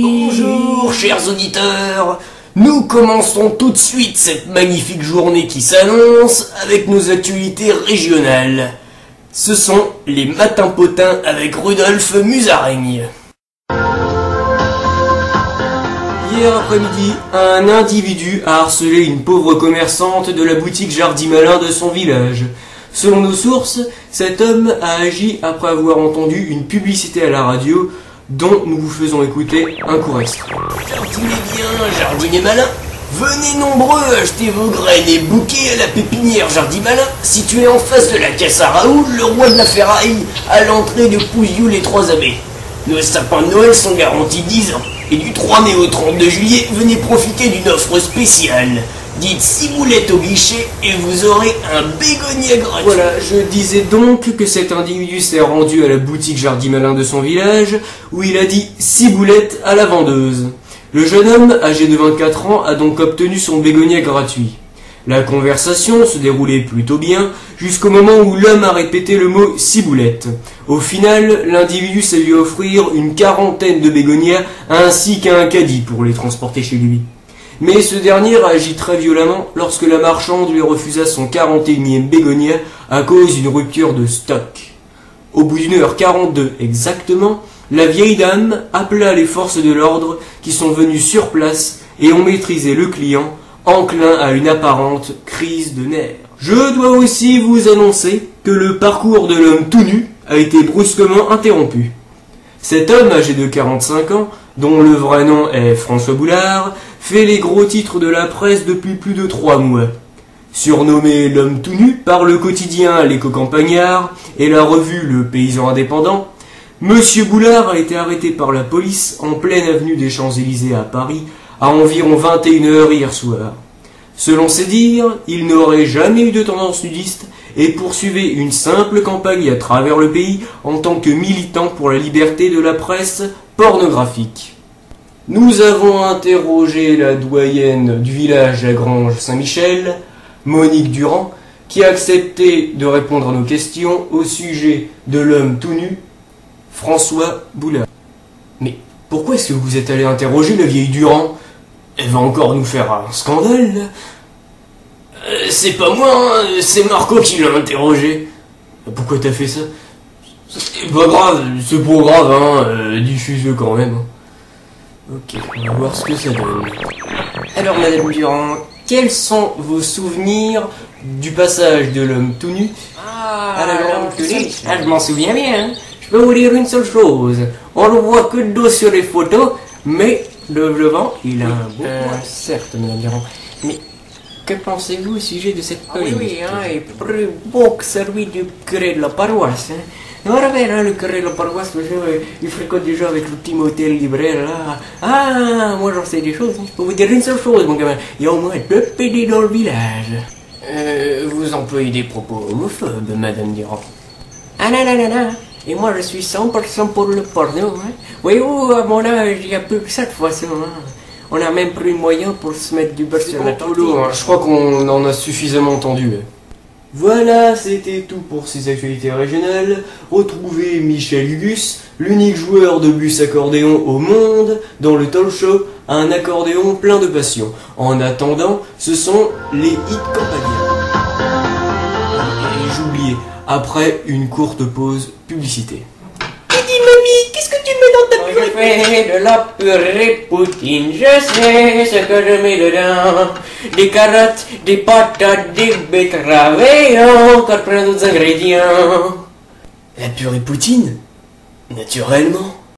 Bonjour chers auditeurs, nous commençons tout de suite cette magnifique journée qui s'annonce avec nos actualités régionales. Ce sont les matins potins avec Rudolf Musaraigne. Hier après-midi, un individu a harcelé une pauvre commerçante de la boutique Jardimalin de son village. Selon nos sources, cet homme a agi après avoir entendu une publicité à la radio dont nous vous faisons écouter un court extrait. Jardinez bien, jardinez malin. Venez nombreux acheter vos graines et bouquets à la pépinière Jardimalin, située en face de la caisse à Raoul, le roi de la ferraille, à l'entrée de Pouilloux les Trois Abbés. Nos sapins de Noël sont garantis 10 ans. Et du 3 mai au 32 juillet, venez profiter d'une offre spéciale. Dites ciboulette au guichet et vous aurez un bégonia gratuit. Voilà, je disais donc que cet individu s'est rendu à la boutique Jardimalin de son village, où il a dit ciboulette à la vendeuse. Le jeune homme, âgé de 24 ans, a donc obtenu son bégonia gratuit. La conversation se déroulait plutôt bien, jusqu'au moment où l'homme a répété le mot ciboulette. Au final, l'individu s'est vu offrir une quarantaine de bégonias ainsi qu'un caddie pour les transporter chez lui. Mais ce dernier a agi très violemment lorsque la marchande lui refusa son 41e bégonia à cause d'une rupture de stock. Au bout d'1h42 exactement, la vieille dame appela les forces de l'ordre qui sont venues sur place et ont maîtrisé le client, enclin à une apparente crise de nerfs. Je dois aussi vous annoncer que le parcours de l'homme tout nu a été brusquement interrompu. Cet homme âgé de 45 ans, dont le vrai nom est François Boulard, fait les gros titres de la presse depuis plus de 3 mois. Surnommé l'homme tout nu par le quotidien L'Écho-Campagnard et la revue Le Paysan Indépendant, Monsieur Boulard a été arrêté par la police en pleine avenue des Champs-Élysées à Paris à environ 21h hier soir. Selon ses dires, il n'aurait jamais eu de tendance nudiste et poursuivait une simple campagne à travers le pays en tant que militant pour la liberté de la presse pornographique. Nous avons interrogé la doyenne du village Lagrange Saint-Michel, Monique Durand, qui a accepté de répondre à nos questions au sujet de l'homme tout nu, François Boulard. Mais pourquoi est-ce que vous êtes allé interroger la vieille Durand? Elle va encore nous faire un scandale. C'est pas moi, hein, c'est Marco qui l'a interrogé. Pourquoi t'as fait ça? C'est pas grave, hein, diffuse-le quand même. Ok, on va voir ce que ça donne. Alors Madame Durand, quels sont vos souvenirs du passage de l'homme tout nu à la grande Tulipe? Ah, je m'en souviens bien, hein. Je peux vous dire une seule chose, on ne voit que le dos sur les photos, mais le devant, il a un beau poids. Certes, Madame Durand, mais que pensez-vous au sujet de cette polémique? Oui, hein, et plus beau que celui du curé de la paroisse, hein. On rappelle, hein, le curé de la paroisse, il fréquente déjà avec le Timothée le libraire, là. Ah, moi j'en sais des choses, hein. Je peux vous dire une seule chose, mon gamin, il y a au moins 2 PD dans le village. Vous employez des propos homophobes, Madame Durand. Ah non. Et moi je suis 100% pour le porno, hein. Voyez-vous, à mon âge, il n'y a plus que ça de façon, hein. On a même pris le moyen pour se mettre du beurre sur la tortille. Hein. Je crois qu'on en a suffisamment entendu. Voilà, c'était tout pour ces actualités régionales. Retrouvez Michel Hugus, l'unique joueur de bus accordéon au monde, dans le talk show Un accordéon plein de passion. En attendant, ce sont les hits campagnards. Et j'oubliais, après une courte pause publicité. Dis mamie, qu'est-ce que tu mets dans ta purée? Je fais de la purée poutine, je sais ce que je mets dedans. Des carottes, des patates, des betteraves et encore plein d'autres ingrédients. La purée poutine? Naturellement.